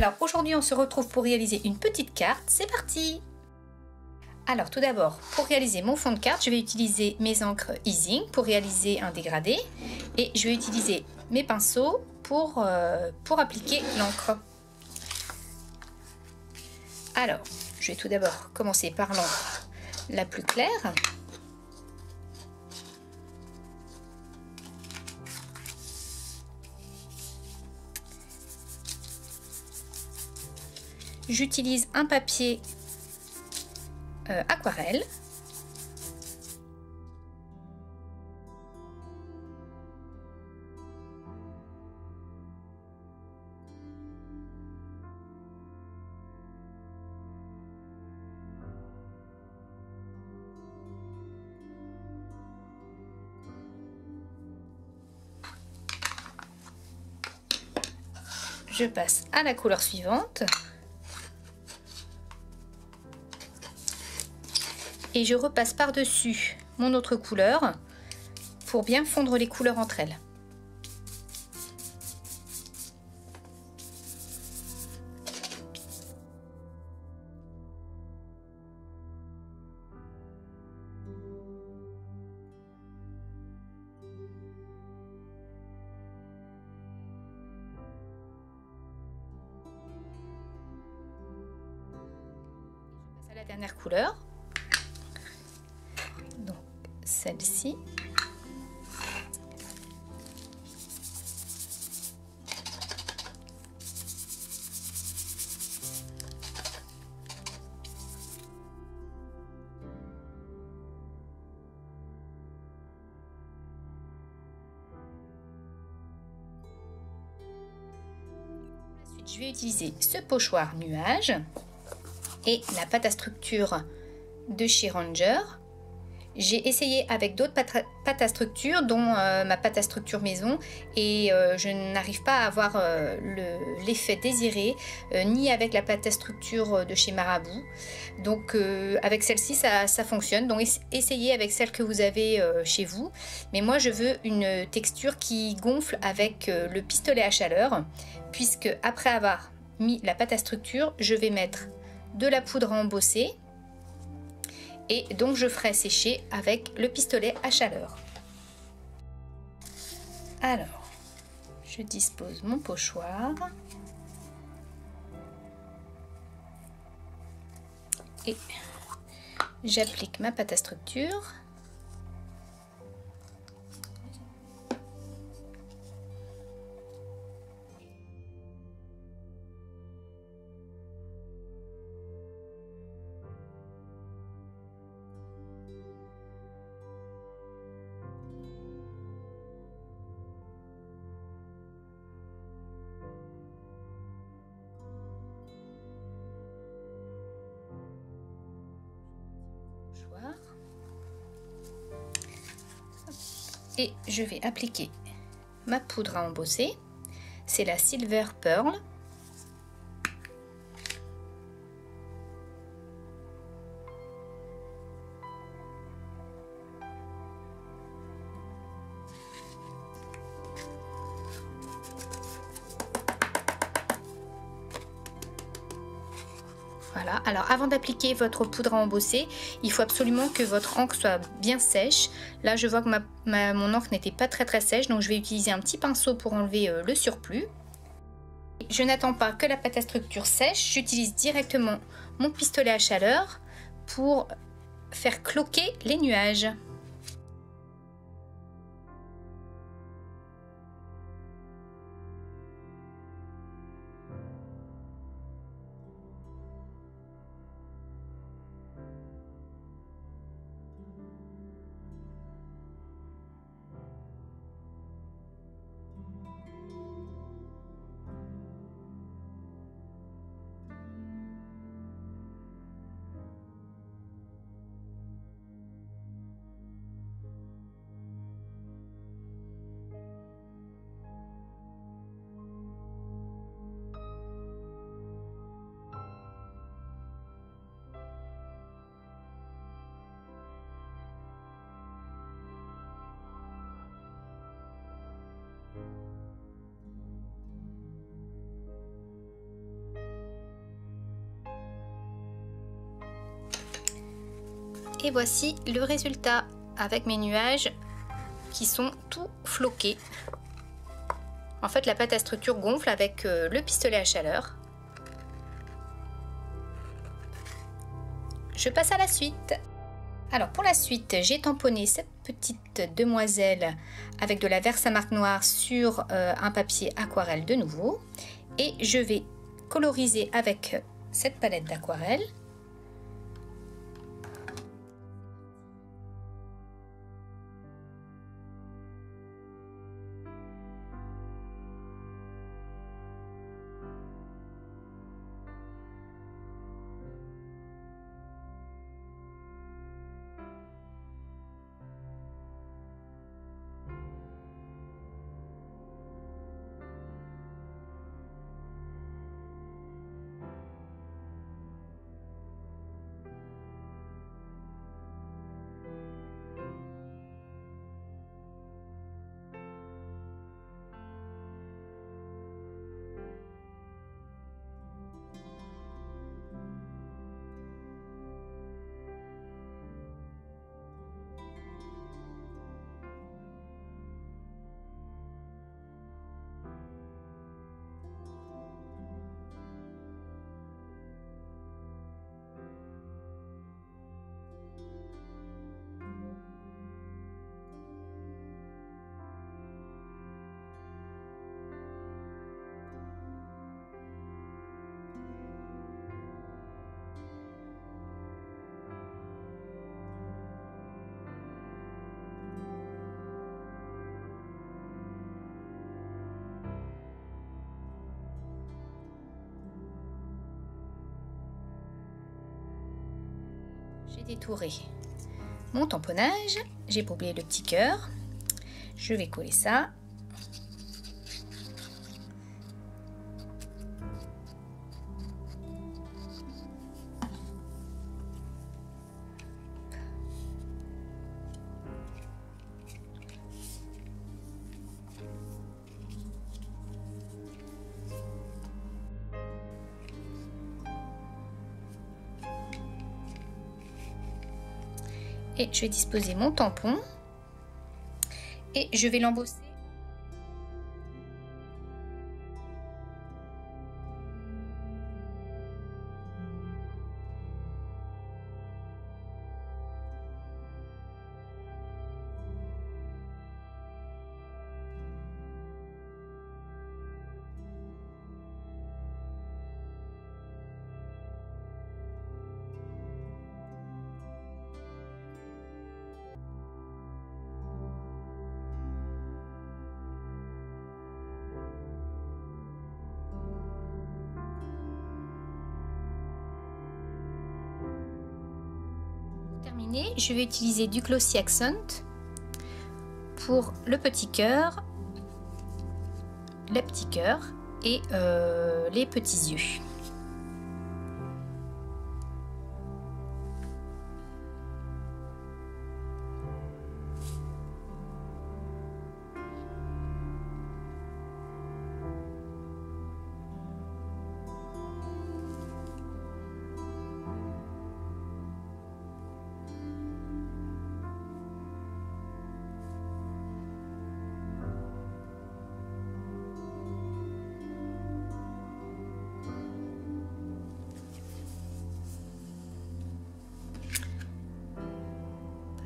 Alors aujourd'hui on se retrouve pour réaliser une petite carte, c'est parti! Alors tout d'abord, pour réaliser mon fond de carte, je vais utiliser mes encres Easing pour réaliser un dégradé et je vais utiliser mes pinceaux pour appliquer l'encre. Alors, je vais tout d'abord commencer par l'encre la plus claire. J'utilise un papier aquarelle. Je passe à la couleur suivante. Et je repasse par-dessus mon autre couleur pour bien fondre les couleurs entre elles. Je passe à la dernière couleur. Celle-ci. Ensuite, je vais utiliser ce pochoir nuage et la pâte à structure de chez Ranger. J'ai essayé avec d'autres pâtes à structure, dont ma pâte à structure maison, et je n'arrive pas à avoir l'effet désiré, ni avec la pâte à structure de chez Marabout. Donc avec celle-ci, ça fonctionne. Donc essayez avec celle que vous avez chez vous. Mais moi, je veux une texture qui gonfle avec le pistolet à chaleur, puisque après avoir mis la pâte à structure, je vais mettre de la poudre à embosser. Et donc je ferai sécher avec le pistolet à chaleur. Alors, je dispose mon pochoir. Et j'applique ma pâte à structure. Et je vais appliquer ma poudre à embosser. C'est la Silver Pearl. Voilà, alors avant d'appliquer votre poudre à embosser, il faut absolument que votre encre soit bien sèche. Là, je vois que mon encre n'était pas très sèche, donc je vais utiliser un petit pinceau pour enlever le surplus. Je n'attends pas que la pâte à structure sèche, j'utilise directement mon pistolet à chaleur pour faire cloquer les nuages. Et voici le résultat avec mes nuages qui sont tout floqués. En fait, la pâte à structure gonfle avec le pistolet à chaleur. Je passe à la suite. Alors pour la suite, j'ai tamponné cette petite demoiselle avec de la Versamark noire sur un papier aquarelle de nouveau. Et je vais coloriser avec cette palette d'aquarelle. J'ai détouré mon tamponnage, j'ai pas oublié le petit cœur. Je vais coller ça. Et je vais disposer mon tampon et je vais l'embosser. Je vais utiliser du Glossy Accent pour le petit cœur, les petits cœurs et les petits yeux.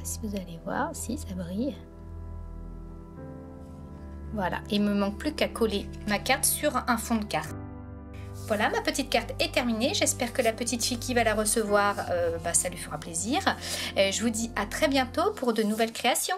Si vous allez voir, si ça brille. Voilà, il me manque plus qu'à coller ma carte sur un fond de carte. Voilà, ma petite carte est terminée. J'espère que la petite fille qui va la recevoir, ça lui fera plaisir. Je vous dis à très bientôt pour de nouvelles créations.